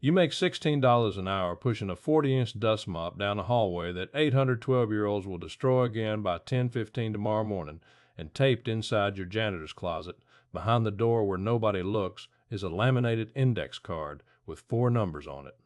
You make $16 an hour pushing a 40-inch dust mop down a hallway that 812-year-olds will destroy again by 10:15 tomorrow morning, and taped inside your janitor's closet, behind the door where nobody looks, is a laminated index card with 4 numbers on it.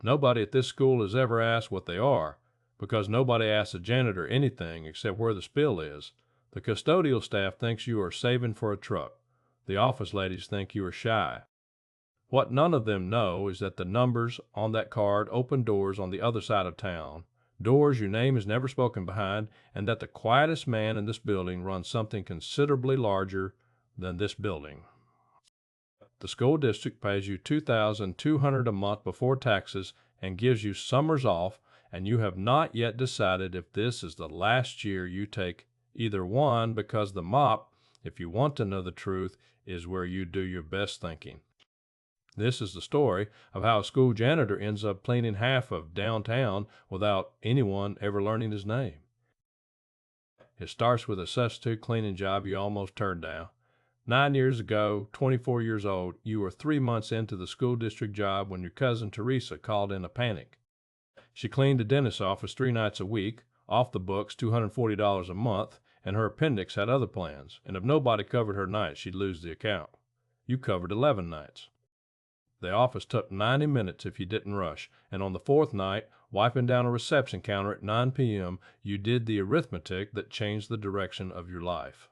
Nobody at this school has ever asked what they are, because nobody asks a janitor anything except where the spill is. The custodial staff thinks you are saving for a truck. The office ladies think you are shy. What none of them know is that the numbers on that card open doors on the other side of town, doors your name is never spoken behind, and that the quietest man in this building runs something considerably larger than this building. The school district pays you $2,200 a month before taxes and gives you summers off, and you have not yet decided if this is the last year you take either one, because the mop, if you want to know the truth, is where you do your best thinking. This is the story of how a school janitor ends up cleaning half of downtown without anyone ever learning his name. It starts with a substitute cleaning job you almost turned down. 9 years ago, 24 years old, you were 3 months into the school district job when your cousin Teresa called in a panic. She cleaned the dentist's office 3 nights a week, off the books $240 a month, and her appendix had other plans, and if nobody covered her nights, she'd lose the account. You covered 11 nights. The office took 90 minutes if you didn't rush, and on the 4th night, wiping down a reception counter at 9 p.m., you did the arithmetic that changed the direction of your life.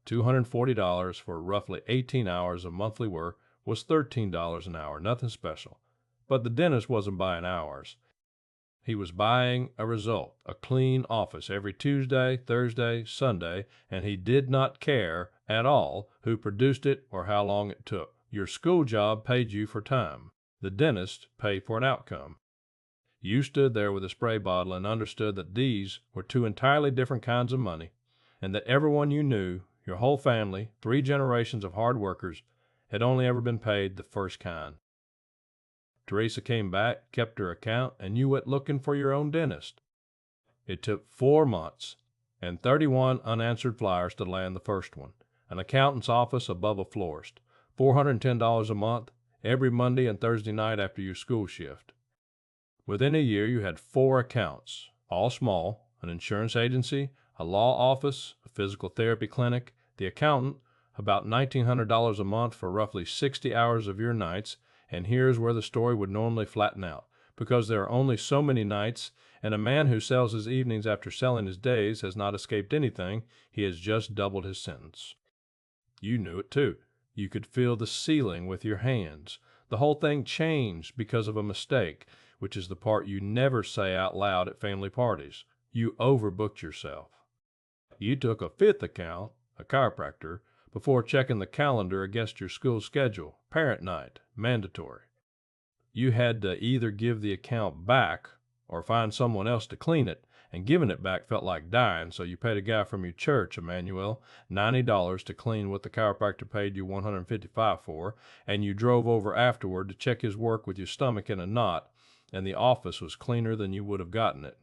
$240 for roughly 18 hours of monthly work was $13 an hour, nothing special. But the dentist wasn't buying hours. He was buying a result, a clean office every Tuesday, Thursday, Sunday, and he did not care at all who produced it or how long it took. Your school job paid you for time. The dentist paid for an outcome. You stood there with a spray bottle and understood that these were 2 entirely different kinds of money, and that everyone you knew, your whole family, 3 generations of hard workers, had only ever been paid the first kind. Teresa came back, kept her account, and you went looking for your own dentist. It took 4 months and 31 unanswered flyers to land the first one, an accountant's office above a florist. $410 a month, every Monday and Thursday night after your school shift. Within a year, you had 4 accounts, all small, an insurance agency, a law office, a physical therapy clinic, the accountant, about $1,900 a month for roughly 60 hours of your nights, and here's where the story would normally flatten out, because there are only so many nights, and a man who sells his evenings after selling his days has not escaped anything. He has just doubled his sentence. You knew it too. You could feel the ceiling with your hands. The whole thing changed because of a mistake, which is the part you never say out loud at family parties. You overbooked yourself. You took a 5th account, a chiropractor, before checking the calendar against your school schedule. Parent night, mandatory. You had to either give the account back or find someone else to clean it, and giving it back felt like dying, so you paid a guy from your church, Emmanuel, $90 to clean what the chiropractor paid you $155 for, and you drove over afterward to check his work with your stomach in a knot, and the office was cleaner than you would have gotten it.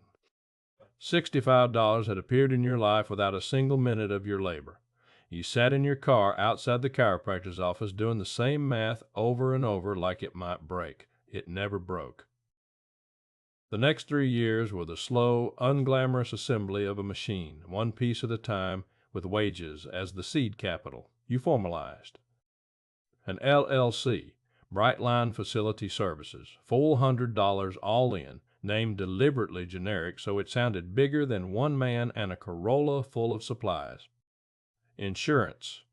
$65 had appeared in your life without a single minute of your labor. You sat in your car outside the chiropractor's office doing the same math over and over like it might break. It never broke. The next 3 years were the slow, unglamorous assembly of a machine, 1 piece at a time, with wages as the seed capital. You formalized. An LLC, Brightline Facility Services, $400 all in, named deliberately generic so it sounded bigger than 1 man and a Corolla full of supplies. Insurance,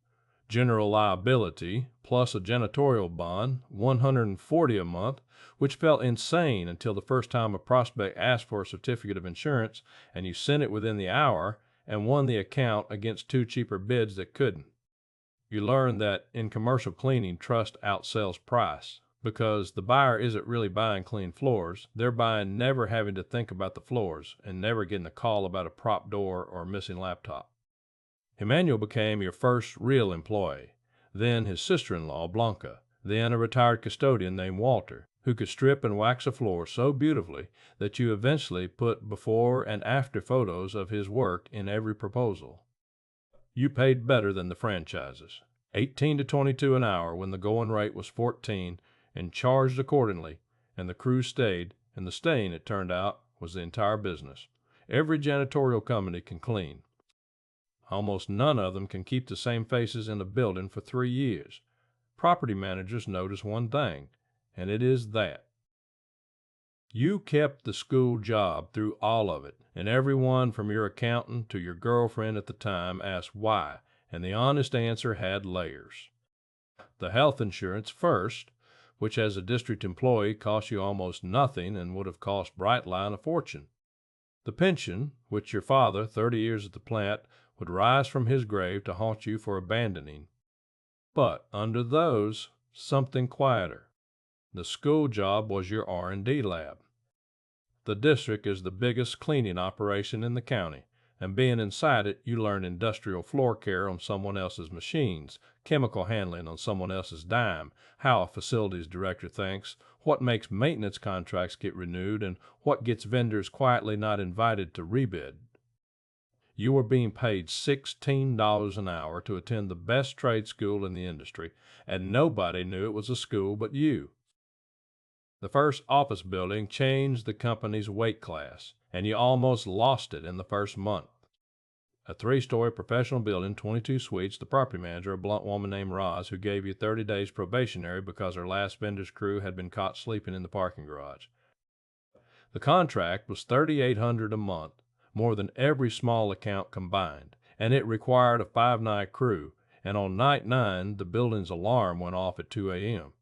general liability, plus a janitorial bond, $140 a month, which felt insane until the first time a prospect asked for a certificate of insurance, and you sent it within the hour and won the account against 2 cheaper bids that couldn't. You learned that in commercial cleaning, trust outsells price, because the buyer isn't really buying clean floors. They're buying never having to think about the floors and never getting a call about a prop door or a missing laptop. Emmanuel became your first real employee, then his sister-in-law, Blanca, then a retired custodian named Walter, who could strip and wax a floor so beautifully that you eventually put before and after photos of his work in every proposal. You paid better than the franchises, $18 to $22 an hour when the going rate was $14, and charged accordingly, and the crew stayed, and the staying, it turned out, was the entire business. Every janitorial company can clean. Almost none of them can keep the same faces in a building for 3 years. Property managers notice one thing, and it is that you kept the school job through all of it, and everyone from your accountant to your girlfriend at the time asked why, and the honest answer had layers. The health insurance first, which as a district employee cost you almost nothing and would have cost Brightline a fortune. The pension, which your father, 30 years at the plant, would rise from his grave to haunt you for abandoning. But under those, something quieter. The school job was your R&D lab. The district is the biggest cleaning operation in the county, and being inside it, you learn industrial floor care on someone else's machines, chemical handling on someone else's dime, how a facilities director thinks, what makes maintenance contracts get renewed, and what gets vendors quietly not invited to rebid. You were being paid $16 an hour to attend the best trade school in the industry, and nobody knew it was a school but you. The first office building changed the company's weight class, and you almost lost it in the first month. A 3-story professional building, 22 suites, the property manager, a blunt woman named Roz, who gave you 30 days probationary because her last vendor's crew had been caught sleeping in the parking garage. The contract was $3,800 a month, more than every small account combined, and it required a 5-night crew, and on night 9, the building's alarm went off at 2 a.m.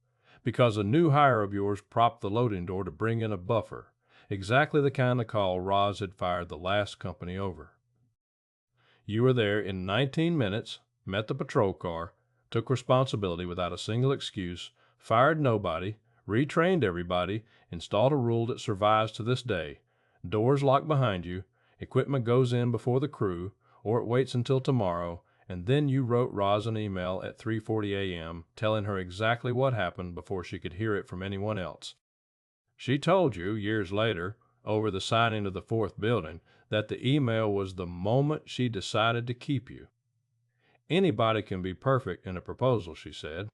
because a new hire of yours propped the loading door to bring in a buffer, exactly the kind of call Roz had fired the last company over. You were there in 19 minutes, met the patrol car, took responsibility without a single excuse, fired nobody, retrained everybody, installed a rule that survives to this day: doors locked behind you, equipment goes in before the crew, or it waits until tomorrow, and then you wrote Roz an email at 3:40 a.m. telling her exactly what happened before she could hear it from anyone else. She told you, years later, over the signing of the 4th building, that the email was the moment she decided to keep you. Anybody can be perfect in a proposal, she said.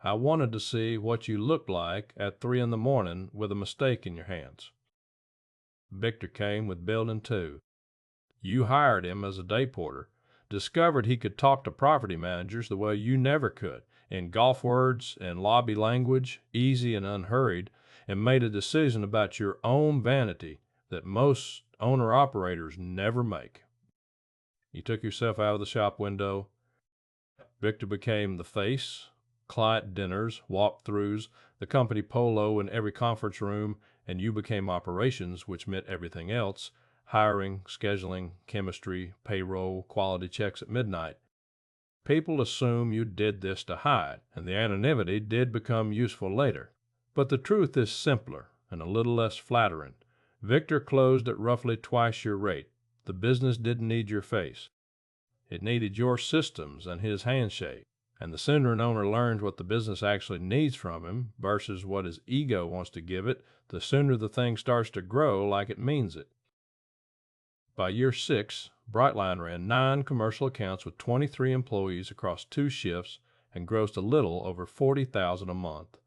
I wanted to see what you looked like at 3 in the morning with a mistake in your hands. Victor came with building 2. You hired him as a day porter, discovered he could talk to property managers the way you never could, in golf words and lobby language, easy and unhurried, and made a decision about your own vanity that most owner-operators never make. You took yourself out of the shop window. Victor became the face, client dinners, walkthroughs, the company polo in every conference room, and you became operations, which meant everything else: hiring, scheduling, chemistry, payroll, quality checks at midnight. People assume you did this to hide, and the anonymity did become useful later. But the truth is simpler and a little less flattering. Victor closed at roughly twice your rate. The business didn't need your face. It needed your systems and his handshake. And the sooner an owner learns what the business actually needs from him versus what his ego wants to give it, the sooner the thing starts to grow like it means it. By year 6, Brightline ran 9 commercial accounts with 23 employees across 2 shifts and grossed a little over $40,000 a month.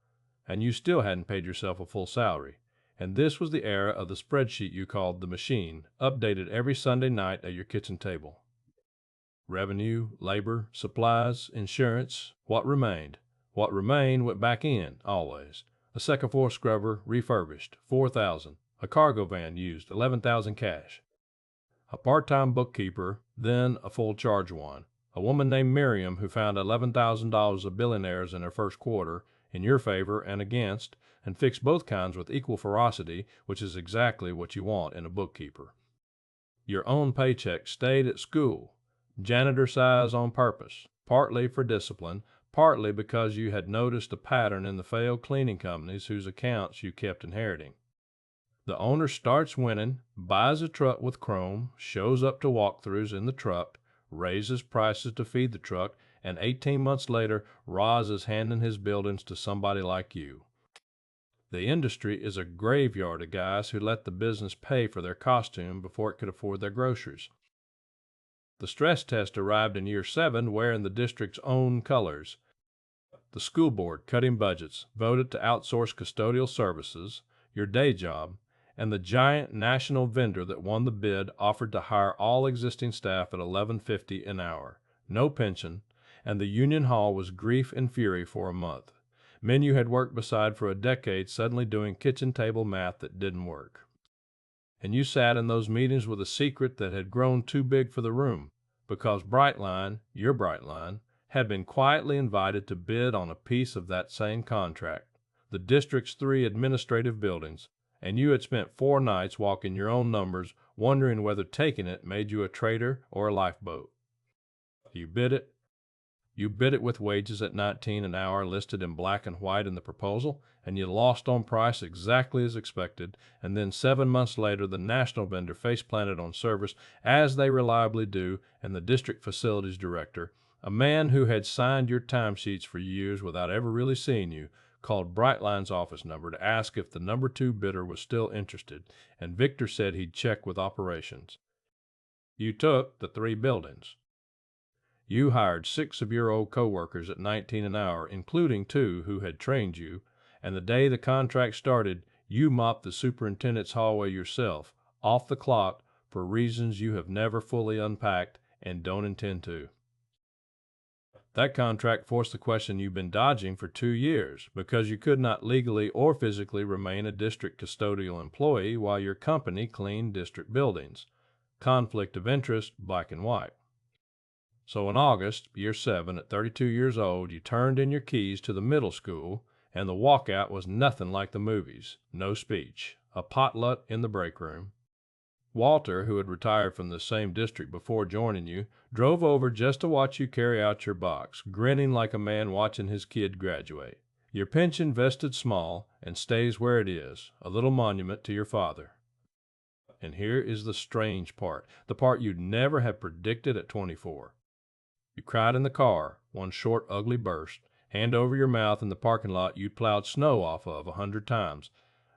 And you still hadn't paid yourself a full salary. And this was the era of the spreadsheet you called the machine, updated every Sunday night at your kitchen table. Revenue, labor, supplies, insurance, what remained. What remained went back in, always. A second floor scrubber, refurbished, $4,000. A cargo van used, $11,000 cash. A part-time bookkeeper, then a full-charge one. A woman named Miriam who found $11,000 of billing errors in her first quarter, in your favor and against, and fixed both kinds with equal ferocity, which is exactly what you want in a bookkeeper. Your own paycheck stayed at school, janitor size on purpose, partly for discipline, partly because you had noticed a pattern in the failed cleaning companies whose accounts you kept inheriting. The owner starts winning, buys a truck with chrome, shows up to walkthroughs in the truck, raises prices to feed the truck, and 18 months later, Roz is handing his buildings to somebody like you. The industry is a graveyard of guys who let the business pay for their costume before it could afford their groceries. The stress test arrived in year 7 wearing the district's own colors. the school board cutting budgets, voted to outsource custodial services, your day job, and the giant national vendor that won the bid offered to hire all existing staff at $11.50 an hour, no pension, and the union hall was grief and fury for a month. Men you had worked beside for a decade suddenly doing kitchen table math that didn't work. And you sat in those meetings with a secret that had grown too big for the room, because Brightline, your Brightline, had been quietly invited to bid on a piece of that same contract, the district's 3 administrative buildings, and you had spent 4 nights walking your own numbers, wondering whether taking it made you a traitor or a lifeboat. You bid it. You bid it with wages at $19 an hour listed in black and white in the proposal, and you lost on price exactly as expected, and then 7 months later the national vendor face-planted on service, as they reliably do, and the district facilities director, a man who had signed your timesheets for years without ever really seeing you, called Brightline's office number to ask if the number 2 bidder was still interested, and Victor said he'd check with operations. You took the 3 buildings. You hired 6 of your old coworkers at $19 an hour, including 2 who had trained you, and the day the contract started, you mopped the superintendent's hallway yourself, off the clock, for reasons you have never fully unpacked and don't intend to. That contract forced the question you've been dodging for 2 years, because you could not legally or physically remain a district custodial employee while your company cleaned district buildings. Conflict of interest, black and white. So in August, year 7, at 32 years old, you turned in your keys to the middle school, and the walkout was nothing like the movies. No speech. A potluck in the break room. Walter, who had retired from the same district before joining you, drove over just to watch you carry out your box, grinning like a man watching his kid graduate. Your pension vested small and stays where it is, a little monument to your father. And here is the strange part, the part you'd never have predicted at 24. You cried in the car, one short, ugly burst, hand over your mouth in the parking lot you'd plowed snow off of 100 times.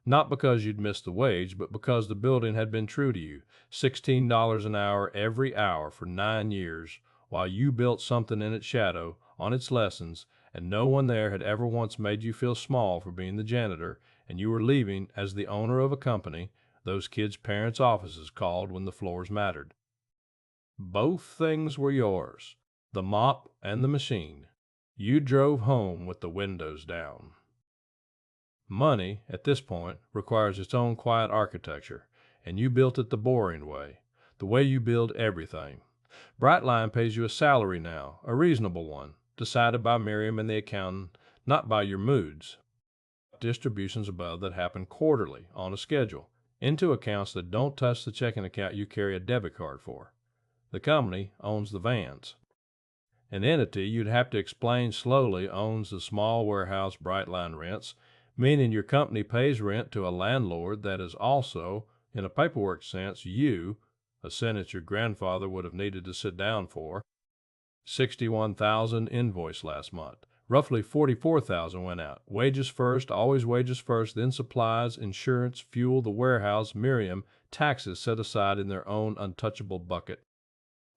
Not because you'd missed the wage, but because the building had been true to you, $16 an hour every hour for 9 years, while you built something in its shadow, on its lessons, and no one there had ever once made you feel small for being the janitor, and you were leaving as the owner of a company those kids' parents' offices called when the floors mattered. Both things were yours. The mop and the machine. You drove home with the windows down. Money, at this point, requires its own quiet architecture, and you built it the boring way, the way you build everything. Brightline pays you a salary now, a reasonable one, decided by Miriam and the accountant, not by your moods. Distributions above that happen quarterly, on a schedule, into accounts that don't touch the checking account you carry a debit card for. The company owns the vans. An entity you'd have to explain slowly owns the small warehouse Brightline rents, meaning your company pays rent to a landlord that is also, in a paperwork sense, you, a sentence your grandfather would have needed to sit down for. 61,000 invoiced last month. Roughly 44,000 went out. Wages first, always wages first, then supplies, insurance, fuel, the warehouse, Miriam, taxes set aside in their own untouchable bucket.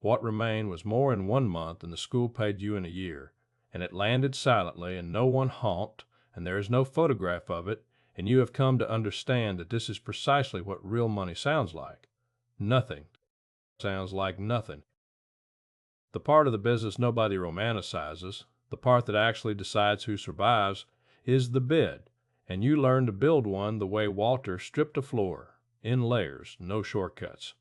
What remained was more in 1 month than the school paid you in a year, and it landed silently, and no one honked, and there is no photograph of it, and you have come to understand that this is precisely what real money sounds like. Nothing. Sounds like nothing. The part of the business nobody romanticizes, the part that actually decides who survives, is the bid, and you learn to build one the way Walter stripped a floor, in layers, no shortcuts.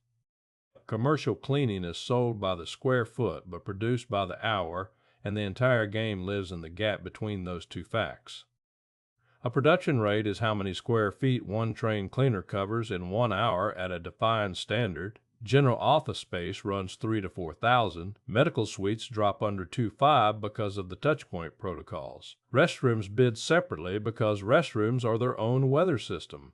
Commercial cleaning is sold by the square foot but produced by the hour, and the entire game lives in the gap between those 2 facts. A production rate is how many square feet one trained cleaner covers in 1 hour at a defined standard. General office space runs 3,000 to 4,000. Medical suites drop under 2.5 because of the touchpoint protocols. Restrooms bid separately because restrooms are their own weather system.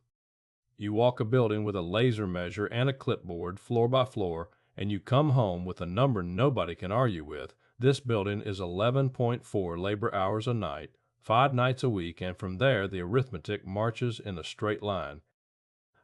You walk a building with a laser measure and a clipboard, floor by floor, and you come home with a number nobody can argue with. This building is 11.4 labor hours a night, 5 nights a week, and from there the arithmetic marches in a straight line.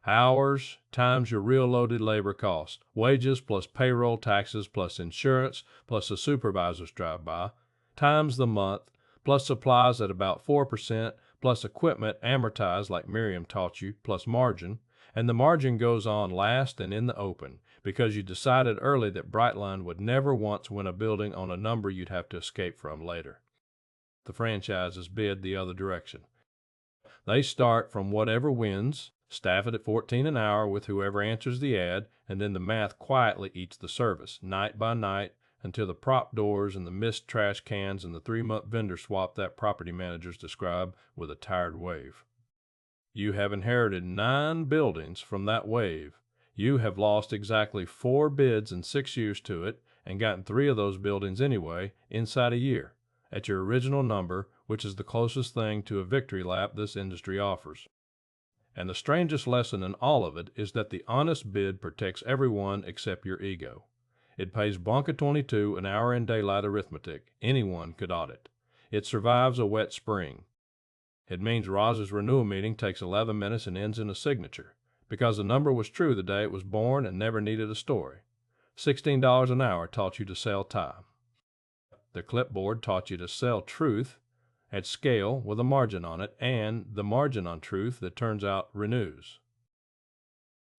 Hours times your real loaded labor cost, wages plus payroll taxes plus insurance plus the supervisor's drive-by, times the month plus supplies at about 4%, plus equipment amortized like Miriam taught you, plus margin, and the margin goes on last and in the open, because you decided early that Brightline would never once win a building on a number you'd have to escape from later. The franchises bid the other direction. They start from whatever wins, staff it at $14 an hour with whoever answers the ad, and then the math quietly eats the service, night by night, until the prop doors and the missed trash cans and the 3-month vendor swap that property managers describe with a tired wave. You have inherited 9 buildings from that wave. You have lost exactly 4 bids in 6 years to it, and gotten 3 of those buildings anyway, inside a year, at your original number, which is the closest thing to a victory lap this industry offers. And the strangest lesson in all of it is that the honest bid protects everyone except your ego. It pays Blanca 22 an hour in daylight arithmetic. Anyone could audit. It survives a wet spring. It means Roz's renewal meeting takes 11 minutes and ends in a signature, because the number was true the day it was born and never needed a story. $16 an hour taught you to sell time. The clipboard taught you to sell truth at scale with a margin on it, and the margin on truth that turns out renews.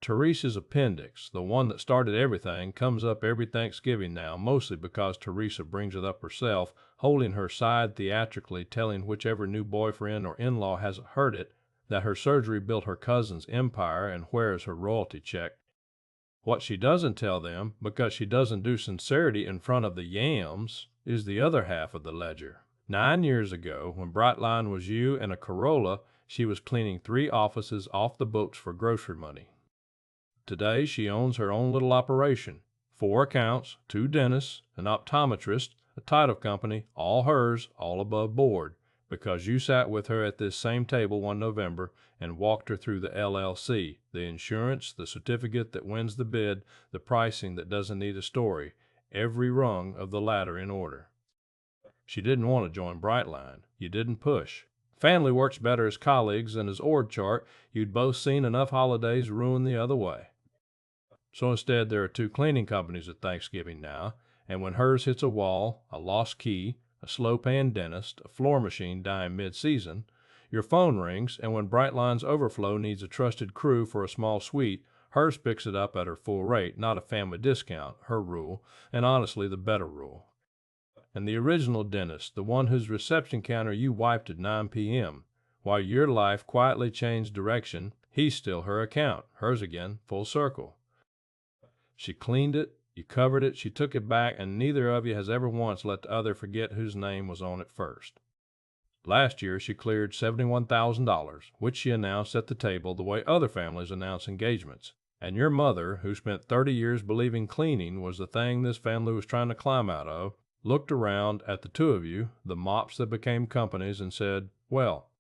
Teresa's appendix, the one that started everything, comes up every Thanksgiving now, mostly because Teresa brings it up herself, holding her side theatrically, telling whichever new boyfriend or in-law hasn't heard it that her surgery built her cousin's empire and where's her royalty check. What she doesn't tell them, because she doesn't do sincerity in front of the yams, is the other half of the ledger. 9 years ago, when Brightline was you and a Corolla, she was cleaning 3 offices off the books for grocery money. Today, she owns her own little operation. 4 accounts, 2 dentists, an optometrist, a title company, all hers, all above board, because you sat with her at this same table one November and walked her through the LLC, the insurance, the certificate that wins the bid, the pricing that doesn't need a story, every rung of the ladder in order. She didn't want to join Brightline. You didn't push. Family works better as colleagues than as org chart. You'd both seen enough holidays ruin the other way. So instead, there are 2 cleaning companies at Thanksgiving now, and when hers hits a wall, a lost key, a slow-paying dentist, a floor machine dying mid-season, your phone rings, and when Brightline's overflow needs a trusted crew for a small suite, hers picks it up at her full rate, not a family discount, her rule, and honestly the better rule. And the original dentist, the one whose reception counter you wiped at 9 p.m., while your life quietly changed direction, he's still her account, hers again, full circle. She cleaned it, you covered it, she took it back, and neither of you has ever once let the other forget whose name was on it first. Last year, she cleared $71,000, which she announced at the table the way other families announce engagements. And your mother, who spent 30 years believing cleaning was the thing this family was trying to climb out of, looked around at the 2 of you, the mops that became companies, and said, well,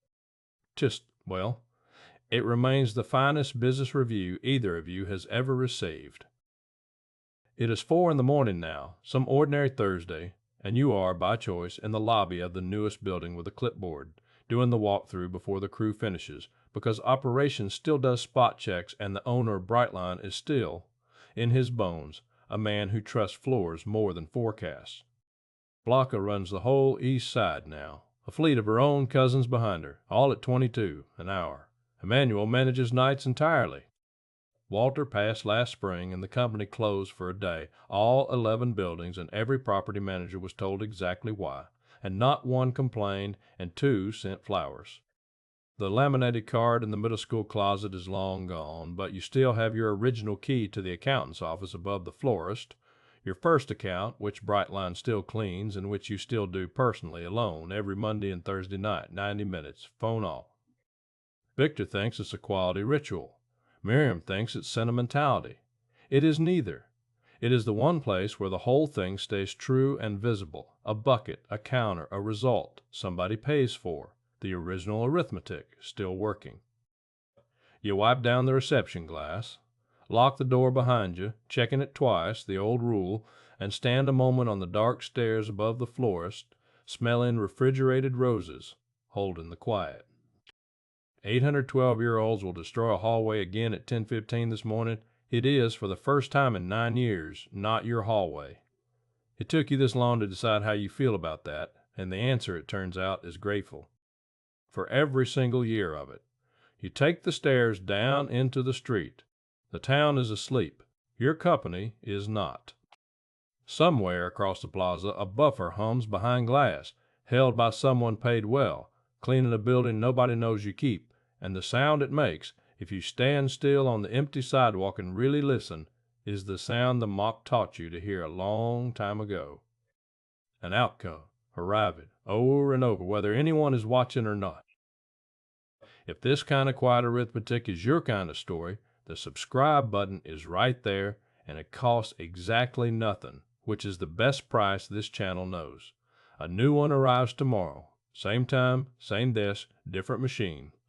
it remains the finest business review either of you has ever received. It is 4 in the morning now, some ordinary Thursday, and you are, by choice, in the lobby of the newest building with a clipboard, doing the walkthrough before the crew finishes, because operations still does spot checks and the owner of Brightline is still, in his bones, a man who trusts floors more than forecasts. Blanca runs the whole east side now, a fleet of her own cousins behind her, all at 22 an hour. Emmanuel manages nights entirely. Walter passed last spring and the company closed for a day, all 11 buildings, and every property manager was told exactly why, and not 1 complained, and 2 sent flowers. The laminated card in the middle school closet is long gone, but you still have your original key to the accountant's office above the florist, your first account, which Brightline still cleans and which you still do personally alone every Monday and Thursday night, 90 minutes, phone off. Victor thinks it's a quality ritual. Miriam thinks it's sentimentality. It is neither. It is the one place where the whole thing stays true and visible, a bucket, a counter, a result somebody pays for, the original arithmetic still working. You wipe down the reception glass, lock the door behind you, checking it twice, the old rule, and stand a moment on the dark stairs above the florist, smelling refrigerated roses, holding the quiet. 812-year-olds will destroy a hallway again at 10:15 this morning. It is, for the first time in 9 years, not your hallway. It took you this long to decide how you feel about that, And the answer, it turns out, is grateful. For every single year of it. You take the stairs down into the street. The town is asleep. Your company is not. Somewhere across the plaza, a buffer hums behind glass, held by someone paid well, cleaning a building nobody knows you keep, and the sound it makes, if you stand still on the empty sidewalk and really listen, is the sound the mop taught you to hear a long time ago. An outcome, arriving, over and over, whether anyone is watching or not. If this kind of quiet arithmetic is your kind of story, the subscribe button is right there, and it costs exactly nothing, which is the best price this channel knows. A new one arrives tomorrow. Same time, same desk, different machine.